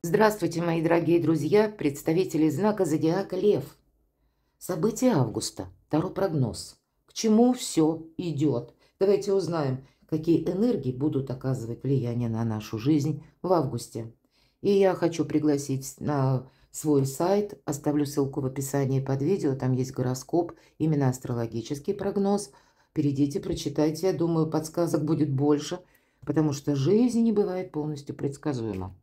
Здравствуйте, мои дорогие друзья, представители знака зодиака Лев. События августа. Таро прогноз. К чему все идет? Давайте узнаем, какие энергии будут оказывать влияние на нашу жизнь в августе. И я хочу пригласить на свой сайт, оставлю ссылку в описании под видео, там есть гороскоп, именно астрологический прогноз. Перейдите, прочитайте, я думаю, подсказок будет больше, потому что жизнь не бывает полностью предсказуема.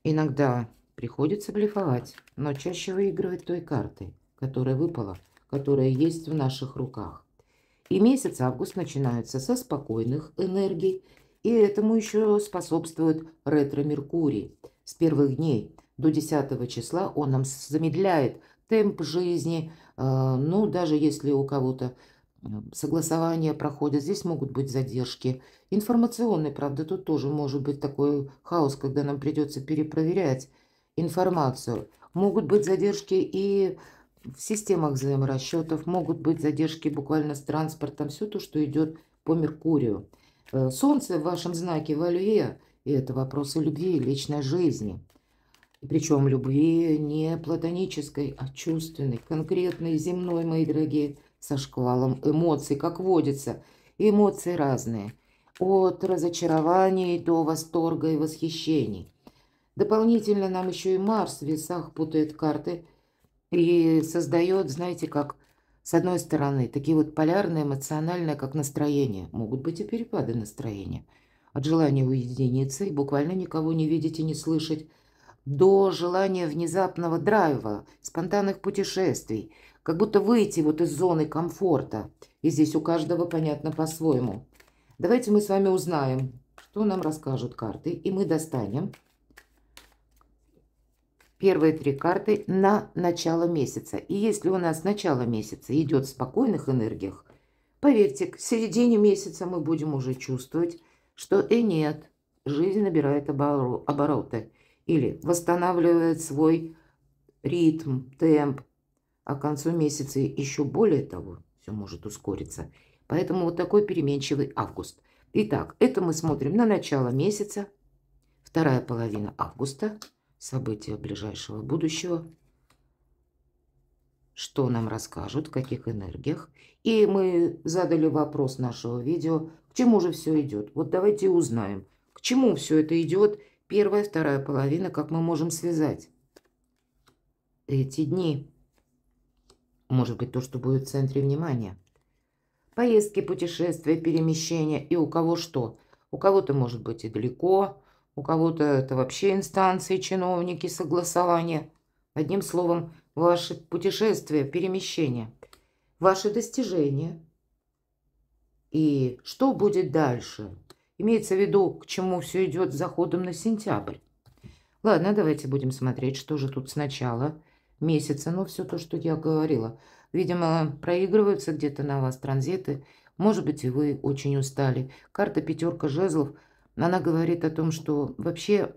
Иногда приходится блефовать, но чаще выигрывать той картой, которая выпала, которая есть в наших руках. И месяц август начинается со спокойных энергий, и этому еще способствует ретро-Меркурий. С первых дней до 10 числа он нам замедляет темп жизни. Ну, даже если у кого-то согласования проходят, здесь могут быть задержки. Информационный, правда, тут тоже может быть такой хаос, когда нам придется перепроверять информацию. Могут быть задержки и в системах взаиморасчетов, могут быть задержки буквально с транспортом, все то, что идет по Меркурию. Солнце в вашем знаке Валье, и это вопросы любви и личной жизни. И причем любви не платонической, а чувственной, конкретной, земной, мои дорогие, со шквалом эмоций, как водится. И эмоции разные, от разочарований до восторга и восхищений. Дополнительно нам еще и Марс в весах путает карты и создает, знаете, как с одной стороны, такие вот полярные, эмоциональные, как настроение. Могут быть и перепады настроения. От желания уединиться и буквально никого не видеть и не слышать, до желания внезапного драйва, спонтанных путешествий, как будто выйти вот из зоны комфорта. И здесь у каждого понятно по-своему. Давайте мы с вами узнаем, что нам расскажут карты, и мы достанем первые три карты на начало месяца. И если у нас начало месяца идет в спокойных энергиях, поверьте, к середине месяца мы будем уже чувствовать, что нет, жизнь набирает обороты или восстанавливает свой ритм, темп, а к концу месяца еще более того, все может ускориться. Поэтому вот такой переменчивый август. Итак, это мы смотрим на начало месяца, вторая половина августа, события ближайшего будущего, что нам расскажут, в каких энергиях. И мы задали вопрос нашего видео, к чему же все идет. Вот давайте узнаем, к чему все это идет, первая, вторая половина, как мы можем связать эти дни. Может быть, то, что будет в центре внимания. Поездки, путешествия, перемещения. И у кого что. У кого-то может быть и далеко, у кого-то это вообще инстанции, чиновники, согласования. Одним словом, ваши путешествия, перемещения, ваши достижения. И что будет дальше? Имеется в виду, к чему все идет с заходом на сентябрь. Ладно, давайте будем смотреть, что же тут с начала месяца. Ну, все то, что я говорила. Видимо, проигрываются где-то на вас транзиты. Может быть, и вы очень устали. Карта пятерка жезлов, она говорит о том, что вообще,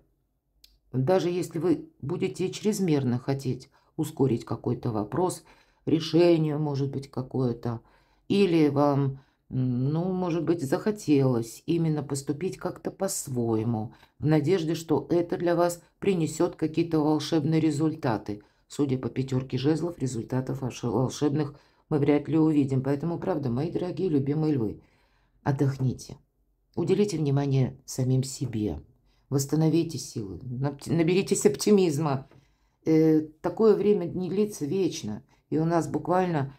даже если вы будете чрезмерно хотеть ускорить какой-то вопрос, решение, может быть, какое-то, или вам, ну, может быть, захотелось именно поступить как-то по-своему, в надежде, что это для вас принесет какие-то волшебные результаты. Судя по пятерке жезлов, результатов волшебных мы вряд ли увидим. Поэтому, правда, мои дорогие любимые львы, отдохните, уделите внимание самим себе, восстановите силы, наберитесь оптимизма. Такое время не длится вечно, и у нас буквально,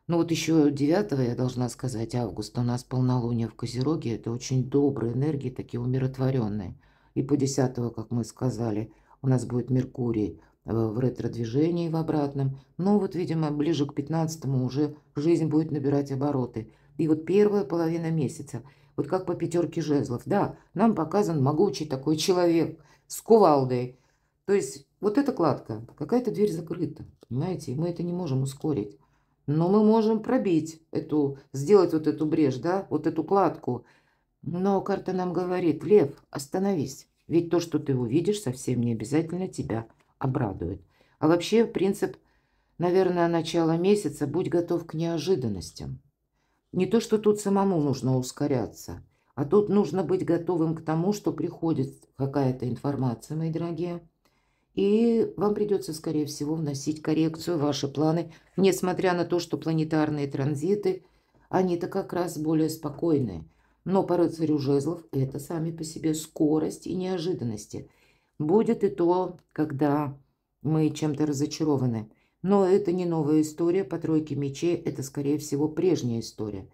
ну вот еще 9 я должна сказать, августа у нас полнолуние в Козероге, это очень добрые энергии, такие умиротворенные. И по 10, как мы сказали, у нас будет Меркурий в ретро-движении в обратном. Но вот, видимо, ближе к 15 уже жизнь будет набирать обороты. И вот первая половина месяца, вот как по пятерке жезлов, да, нам показан могучий такой человек с кувалдой. То есть вот эта кладка, какая-то дверь закрыта, понимаете, и мы это не можем ускорить. Но мы можем пробить эту, сделать вот эту брешь, да, вот эту кладку. Но карта нам говорит: Лев, остановись. Ведь то, что ты увидишь, совсем не обязательно тебя обрадует. А вообще, принцип, наверное, начала месяца, будь готов к неожиданностям. Не то, что тут самому нужно ускоряться, а тут нужно быть готовым к тому, что приходит какая-то информация, мои дорогие. И вам придется, скорее всего, вносить коррекцию в ваши планы, несмотря на то, что планетарные транзиты, они-то как раз более спокойные. Но по рыцарю жезлов это сами по себе скорость и неожиданности. Будет и то, когда мы чем-то разочарованы. Но это не новая история по тройке мечей, это, скорее всего, прежняя история.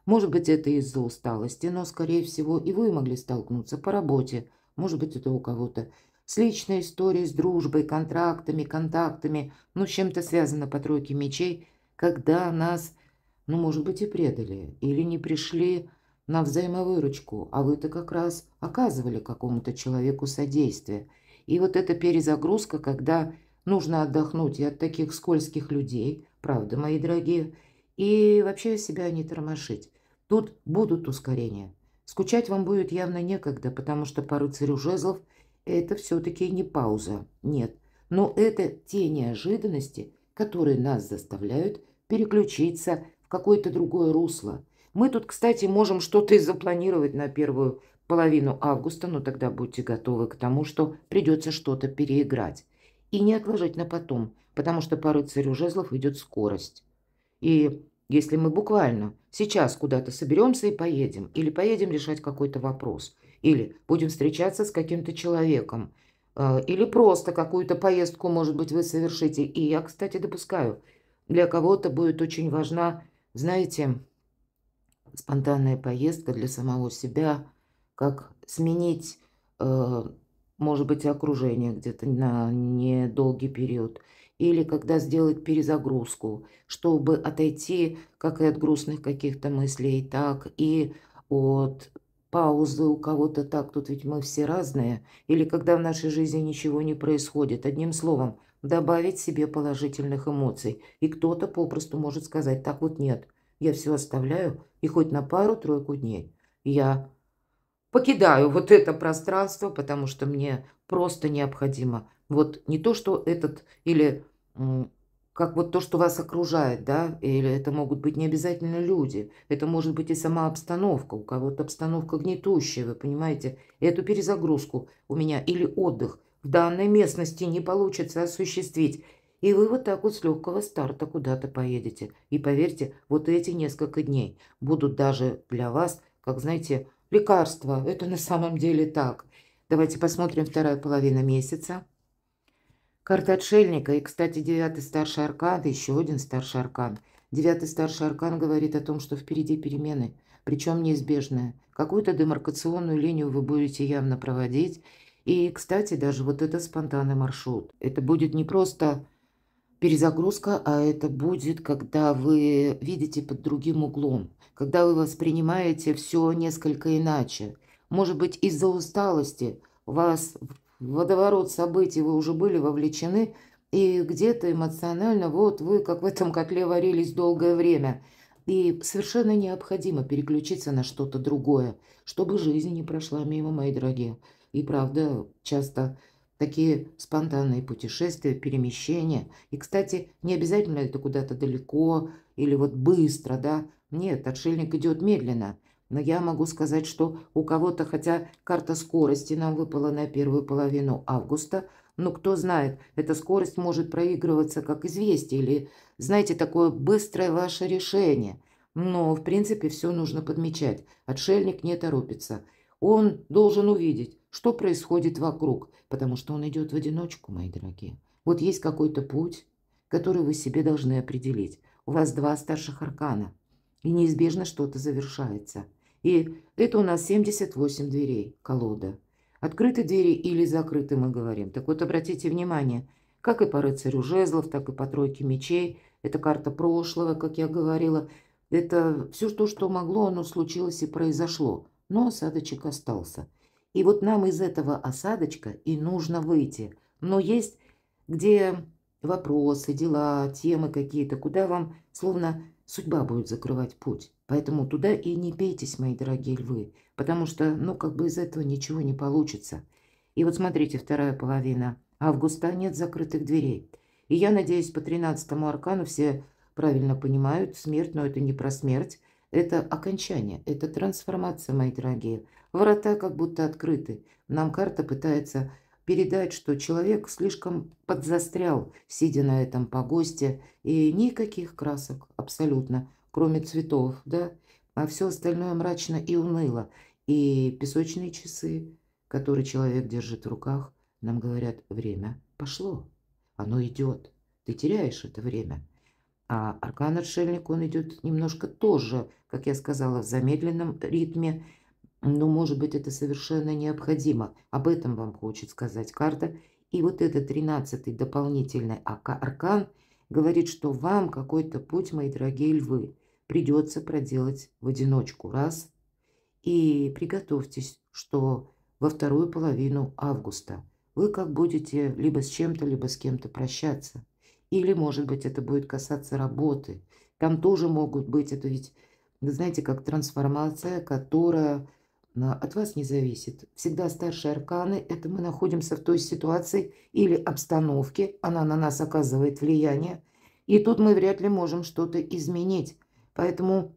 Может быть, это из-за усталости, но, скорее всего, и вы могли столкнуться по работе. Может быть, это у кого-то с личной историей, с дружбой, контрактами, контактами, ну, с чем-то связано по тройке мечей, когда нас, ну, может быть, и предали, или не пришли на взаимовыручку, а вы-то как раз оказывали какому-то человеку содействие. И вот эта перезагрузка, когда нужно отдохнуть и от таких скользких людей, правда, мои дорогие, и вообще себя не тормошить. Тут будут ускорения. Скучать вам будет явно некогда, потому что по рыцарю жезлов это все-таки не пауза, нет. Но это те неожиданности, которые нас заставляют переключиться в какое-то другое русло. Мы тут, кстати, можем что-то и запланировать на первую половину августа, но тогда будьте готовы к тому, что придется что-то переиграть. И не отложить на потом, потому что по рыцарю жезлов идет скорость. И если мы буквально сейчас куда-то соберемся и поедем, или поедем решать какой-то вопрос, или будем встречаться с каким-то человеком, или просто какую-то поездку, может быть, вы совершите. И я, кстати, допускаю, для кого-то будет очень важна, знаете, спонтанная поездка для самого себя, как сменить, может быть, окружение где-то на недолгий период, или когда сделать перезагрузку, чтобы отойти как и от грустных каких-то мыслей, так и от паузы у кого-то так, тут ведь мы все разные, или когда в нашей жизни ничего не происходит. Одним словом, добавить себе положительных эмоций. И кто-то попросту может сказать, так вот нет, я все оставляю, и хоть на пару-тройку дней я покидаю вот это пространство, потому что мне просто необходимо. Вот не то, что этот, или как вот то, что вас окружает, да, или это могут быть не обязательно люди, это может быть и сама обстановка, у кого-то обстановка гнетущая, вы понимаете, эту перезагрузку у меня или отдых в данной местности не получится осуществить, и вы вот так вот с легкого старта куда-то поедете. И поверьте, вот эти несколько дней будут даже для вас, как, знаете, лекарство. Это на самом деле так. Давайте посмотрим вторая половина месяца. Карта отшельника. И, кстати, девятый старший аркан, еще один старший аркан. Девятый старший аркан говорит о том, что впереди перемены, причем неизбежные. Какую-то демаркационную линию вы будете явно проводить. И, кстати, даже вот это спонтанный маршрут. Это будет не просто перезагрузка, а это будет, когда вы видите под другим углом, когда вы воспринимаете все несколько иначе. Может быть, из-за усталости у вас в водоворот событий вы уже были вовлечены, и где-то эмоционально вот вы как в этом котле варились долгое время. И совершенно необходимо переключиться на что-то другое, чтобы жизнь не прошла мимо, мои дорогие. И правда, часто такие спонтанные путешествия, перемещения. И, кстати, не обязательно это куда-то далеко или вот быстро, да. Нет, отшельник идет медленно. Но я могу сказать, что у кого-то, хотя карта скорости нам выпала на первую половину августа, но кто знает, эта скорость может проигрываться как известие или, знаете, такое быстрое ваше решение. Но, в принципе, все нужно подмечать. Отшельник не торопится. Он должен увидеть, что происходит вокруг, потому что он идет в одиночку, мои дорогие. Вот есть какой-то путь, который вы себе должны определить. У вас два старших аркана, и неизбежно что-то завершается. И это у нас 78 дверей, колода. Открыты двери или закрыты, мы говорим. Так вот, обратите внимание, как и по рыцарю жезлов, так и по тройке мечей. Это карта прошлого, как я говорила. Это все то, что могло, оно случилось и произошло. Но осадочек остался. И вот нам из этого осадочка и нужно выйти. Но есть где вопросы, дела, темы какие-то, куда вам словно судьба будет закрывать путь. Поэтому туда и не бейтесь, мои дорогие львы, потому что, ну, как бы из этого ничего не получится. И вот смотрите, вторая половина августа, нет закрытых дверей. И я надеюсь, по 13-му аркану все правильно понимают, смерть, но это не про смерть, это окончание, это трансформация, мои дорогие. Врата как будто открыты. Нам карта пытается передать, что человек слишком подзастрял, сидя на этом погосте, и никаких красок абсолютно, кроме цветов, да, а все остальное мрачно и уныло. И песочные часы, которые человек держит в руках, нам говорят: время пошло, оно идет, ты теряешь это время. А аркан-отшельник, он идет немножко тоже, как я сказала, в замедленном ритме, но, может быть, это совершенно необходимо. Об этом вам хочет сказать карта. И вот этот 13-й дополнительный аркан говорит, что вам какой-то путь, мои дорогие львы, придется проделать в одиночку. Раз. И приготовьтесь, что во вторую половину августа вы как будете либо с чем-то, либо с кем-то прощаться. Или, может быть, это будет касаться работы. Там тоже могут быть, это ведь, вы знаете, как трансформация, которая от вас не зависит. Всегда старшие арканы – это мы находимся в той ситуации или обстановке, она на нас оказывает влияние, и тут мы вряд ли можем что-то изменить. Поэтому,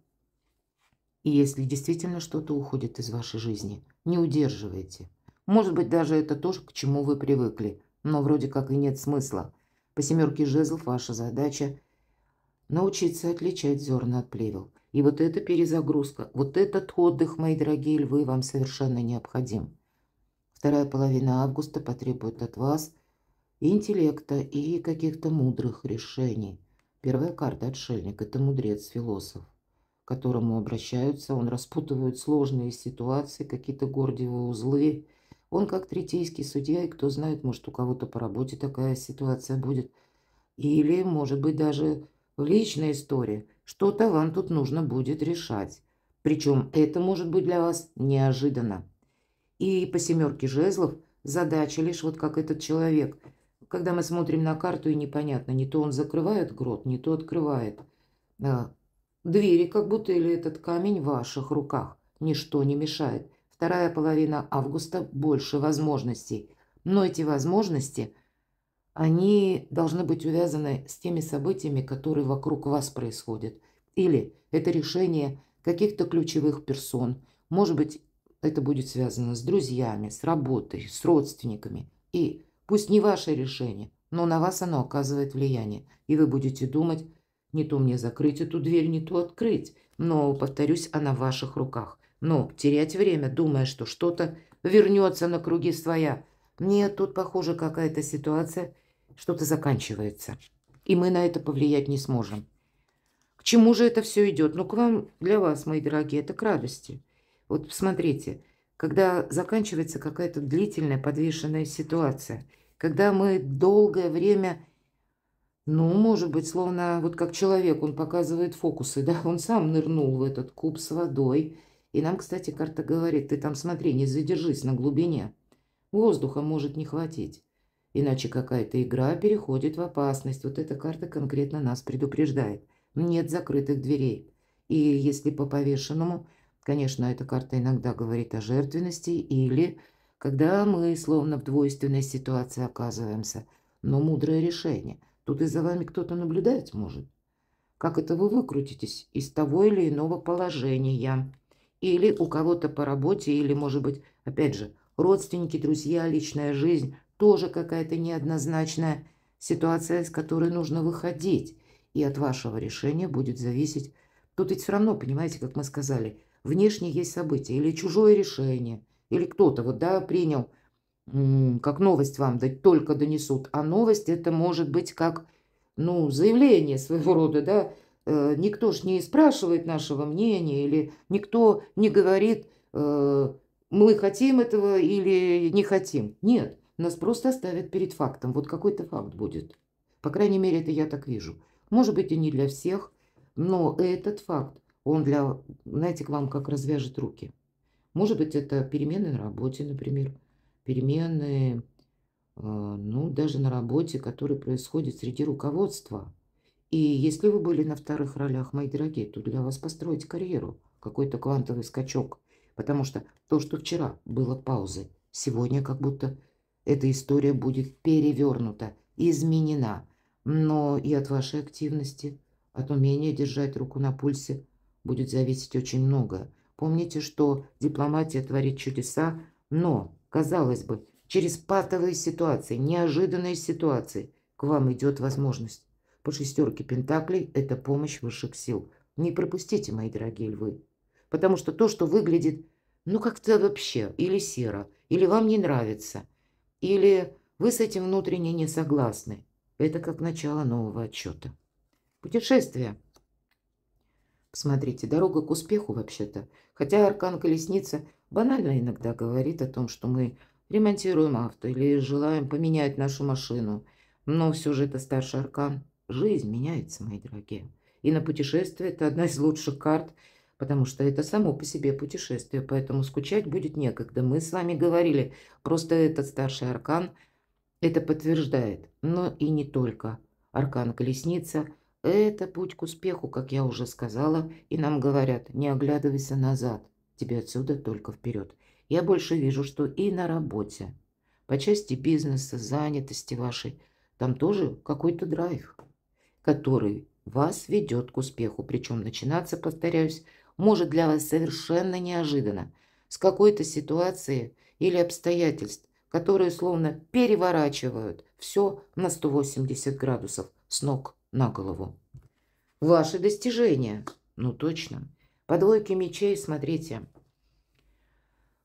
если действительно что-то уходит из вашей жизни, не удерживайте. Может быть, даже это то, к чему вы привыкли, но вроде как и нет смысла. По 7 жезлов ваша задача – научиться отличать зерна от плевел. И вот эта перезагрузка, вот этот отдых, мои дорогие львы, вам совершенно необходим. Вторая половина августа потребует от вас интеллекта и каких-то мудрых решений. Первая карта «Отшельник» – это мудрец, философ, к которому обращаются. Он распутывает сложные ситуации, какие-то гордиевые узлы. Он как третейский судья, и кто знает, может, у кого-то по работе такая ситуация будет. Или, может быть, даже в личной истории. Что-то вам тут нужно будет решать. Причем это может быть для вас неожиданно. И по 7 жезлов задача лишь вот как этот человек. Когда мы смотрим на карту, и непонятно, не то он закрывает грот, не то открывает. Двери как будто или этот камень в ваших руках. Ничто не мешает. Вторая половина августа больше возможностей. Но эти возможности, они должны быть увязаны с теми событиями, которые вокруг вас происходят. Или это решение каких-то ключевых персон. Может быть, это будет связано с друзьями, с работой, с родственниками. И пусть не ваше решение, но на вас оно оказывает влияние. И вы будете думать, не то мне закрыть эту дверь, не то открыть. Но, повторюсь, она в ваших руках. Но терять время, думая, что что-то вернется на круги своя. Нет, тут, похоже, какая-то ситуация, что-то заканчивается. И мы на это повлиять не сможем. К чему же это все идет? Ну, к вам, для вас, мои дорогие, это к радости. Вот смотрите, когда заканчивается какая-то длительная подвешенная ситуация, когда мы долгое время, ну, может быть, словно вот как человек, он показывает фокусы, да, он сам нырнул в этот куб с водой. И нам, кстати, карта говорит, ты там смотри, не задержись на глубине. Воздуха может не хватить. Иначе какая-то игра переходит в опасность. Вот эта карта конкретно нас предупреждает. Нет закрытых дверей. И если по повешенному, конечно, эта карта иногда говорит о жертвенности или когда мы словно в двойственной ситуации оказываемся. Но мудрое решение. Тут и за вами кто-то наблюдать может. Как это вы выкрутитесь из того или иного положения? Или у кого-то по работе, или, может быть, опять же, родственники, друзья, личная жизнь, тоже какая-то неоднозначная ситуация, из которой нужно выходить. И от вашего решения будет зависеть. Тут ведь все равно, понимаете, как мы сказали, внешне есть событие, или чужое решение, или кто-то вот, да, принял, как новость вам только донесут. А новость это может быть как, ну, заявление своего рода, да. Никто ж не спрашивает нашего мнения, или никто не говорит, мы хотим этого или не хотим. Нет, нас просто ставят перед фактом. Вот какой-то факт будет. По крайней мере, это я так вижу. Может быть, и не для всех, но этот факт, он для, знаете, к вам как развяжет руки. Может быть, это перемены на работе, например. Перемены, ну, даже на работе, которые происходят среди руководства. И если вы были на вторых ролях, мои дорогие, то для вас построить карьеру, какой-то квантовый скачок. Потому что то, что вчера было паузой, сегодня как будто эта история будет перевернута, изменена. Но и от вашей активности, от умения держать руку на пульсе будет зависеть очень многое. Помните, что дипломатия творит чудеса, но, казалось бы, через патовые ситуации, неожиданные ситуации к вам идет возможность. По шестерке пентаклей – это помощь высших сил. Не пропустите, мои дорогие львы. Потому что то, что выглядит, ну, как-то вообще, или серо, или вам не нравится, или вы с этим внутренне не согласны, это как начало нового отчета. Путешествие. Посмотрите, дорога к успеху вообще-то. Хотя аркан колесница банально иногда говорит о том, что мы ремонтируем авто или желаем поменять нашу машину. Но все же это старший аркан. Жизнь меняется, мои дорогие. И на путешествие это одна из лучших карт, потому что это само по себе путешествие. Поэтому скучать будет некогда. Мы с вами говорили, просто этот старший аркан это подтверждает. Но и не только. Аркан колесница – это путь к успеху, как я уже сказала. И нам говорят, не оглядывайся назад. Тебе отсюда только вперед. Я больше вижу, что и на работе, по части бизнеса, занятости вашей, там тоже какой-то драйв, который вас ведет к успеху. Причем начинаться, повторяюсь, может для вас совершенно неожиданно, с какой-то ситуации или обстоятельств, которые словно переворачивают все на 180 градусов с ног на голову. Ваши достижения. Ну точно. По двойке мечей, смотрите.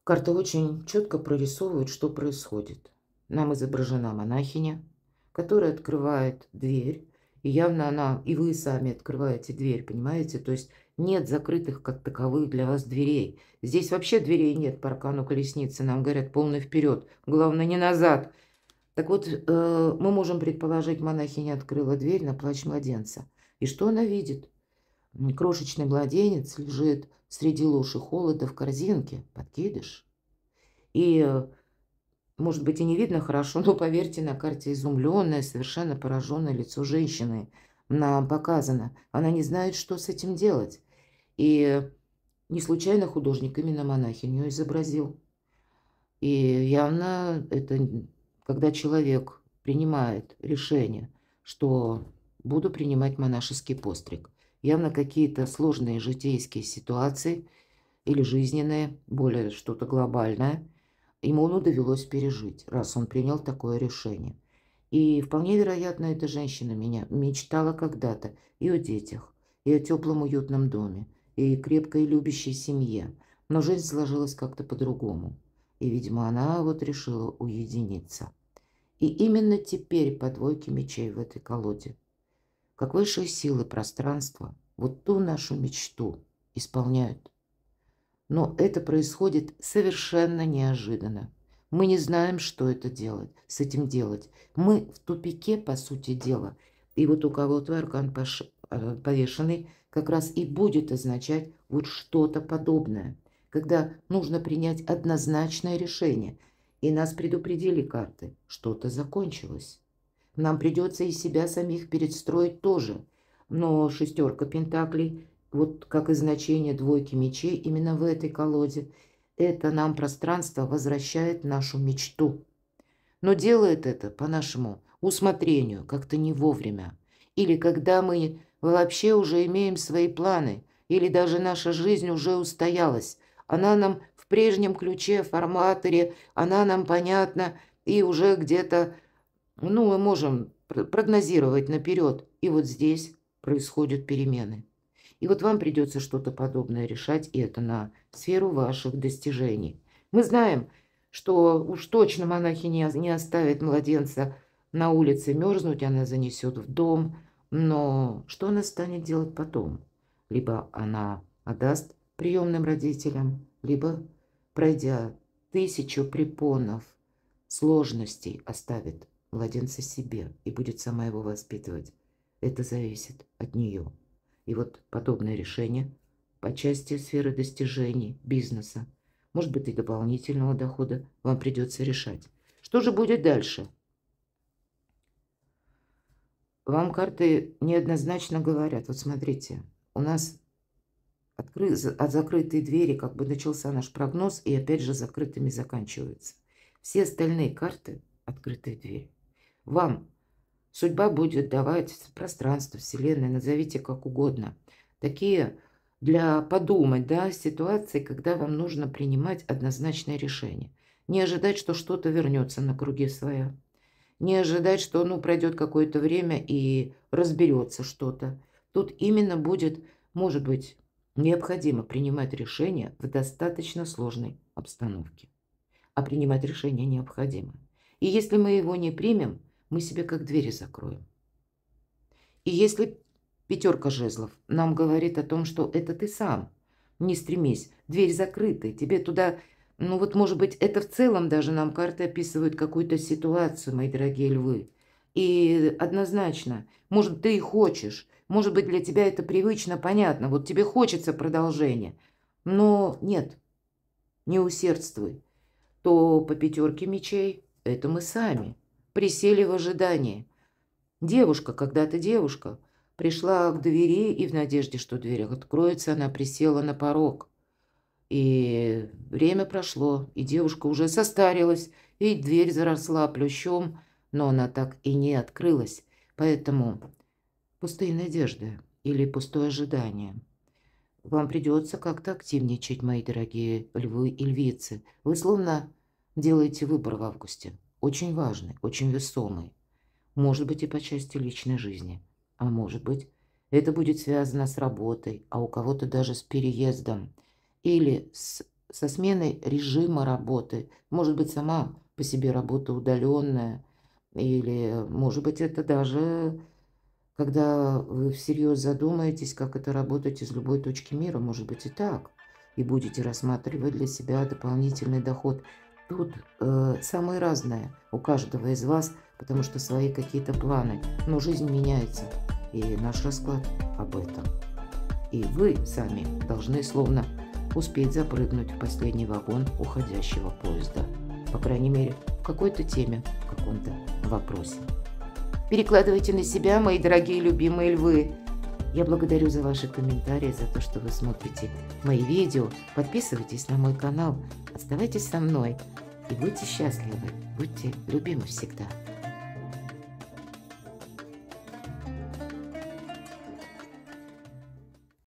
Карта очень четко прорисовывает, что происходит. Нам изображена монахиня, которая открывает дверь. И явно она, и вы сами открываете дверь, понимаете? То есть нет закрытых как таковых для вас дверей. Здесь вообще дверей нет по аркану колесницы. Нам говорят полный вперед. Главное, не назад. Так вот, мы можем предположить, монахиня открыла дверь на плач младенца. И что она видит? Крошечный младенец лежит среди луж и холода в корзинке, подкидыш. И, может быть, и не видно хорошо, но поверьте, на карте изумленное, совершенно пораженное лицо женщины нам показано. Она не знает, что с этим делать. И не случайно художник именно монахиню изобразил. И явно это, когда человек принимает решение, что буду принимать монашеский постриг, явно какие-то сложные житейские ситуации или жизненные, более что-то глобальное, ему довелось пережить, раз он принял такое решение. И вполне вероятно, эта женщина меня мечтала когда-то и о детях, и о теплом уютном доме, и крепкой любящей семье. Но жизнь сложилась как-то по-другому. И, видимо, она вот решила уединиться. И именно теперь по двойке мечей в этой колоде, как высшие силы пространства, вот ту нашу мечту исполняют. Но это происходит совершенно неожиданно. Мы не знаем, что это делать, с этим делать. Мы в тупике, по сути дела. И вот у кого-то аркан повешенный как раз и будет означать вот что-то подобное, когда нужно принять однозначное решение. И нас предупредили карты, что-то закончилось. Нам придется и себя самих перестроить тоже. Но шестерка пентаклей, вот как и значение двойки мечей именно в этой колоде, это нам пространство возвращает нашу мечту. Но делает это по нашему усмотрению, как-то не вовремя. Или когда мы вообще уже имеем свои планы, или даже наша жизнь уже устоялась. Она нам в прежнем ключе, форматоре, она нам понятна, и уже где-то, ну, мы можем прогнозировать наперед. И вот здесь происходят перемены. И вот вам придется что-то подобное решать, и это на сферу ваших достижений. Мы знаем, что уж точно монахиня не оставит младенца на улице мерзнуть, она занесет в дом. Но что она станет делать потом? Либо она отдаст приемным родителям, либо, пройдя 1000 препонов, сложностей, оставит младенца себе и будет сама его воспитывать. Это зависит от нее. И вот подобное решение по части сферы достижений, бизнеса, может быть и дополнительного дохода вам придется решать. Что же будет дальше? Вам карты неоднозначно говорят. Вот смотрите, у нас от закрытой двери как бы начался наш прогноз, и опять же закрытыми заканчивается. Все остальные карты – открытые двери. Вам судьба будет давать пространство, вселенная, назовите как угодно. Такие для подумать, да, ситуации, когда вам нужно принимать однозначное решение. Не ожидать, что что-то вернется на круги своя. Не ожидать, что пройдет какое-то время и разберется что-то. Тут именно будет, может быть, необходимо принимать решения в достаточно сложной обстановке. А принимать решение необходимо. И если мы его не примем, мы себе как двери закроем. И если пятерка жезлов нам говорит о том, что это ты сам, не стремись, дверь закрыта, тебе туда... может быть, это в целом даже нам карты описывают какую-то ситуацию, мои дорогие львы. И однозначно, может, ты и хочешь, может быть, для тебя это привычно, понятно, вот тебе хочется продолжения, но нет, не усердствуй. То по пятерке мечей это мы сами присели в ожидании. Девушка, когда-то девушка, пришла к двери, и в надежде, что дверь откроется, она присела на порог. И время прошло, и девушка уже состарилась, и дверь заросла плющом, но она так и не открылась. Поэтому пустые надежды или пустое ожидание. Вам придется как-то активничать, мои дорогие львы и львицы. Вы словно делаете выбор в августе. Очень важный, очень весомый. Может быть, и по части личной жизни. А может быть, это будет связано с работой, а у кого-то даже с переездом. Или со сменой режима работы. Может быть, сама по себе работа удаленная. Или, может быть, это даже когда вы всерьез задумаетесь, как это работать из любой точки мира. Может быть, и так. И будете рассматривать для себя дополнительный доход. Тут самое разное у каждого из вас, потому что свои какие-то планы. Но жизнь меняется, и наш расклад об этом. И вы сами должны словно успеть запрыгнуть в последний вагон уходящего поезда. По крайней мере, в какой-то теме, в каком-то вопросе. Перекладывайте на себя, мои дорогие любимые львы. Я благодарю за ваши комментарии, за то, что вы смотрите мои видео. Подписывайтесь на мой канал, оставайтесь со мной и будьте счастливы, будьте любимы всегда.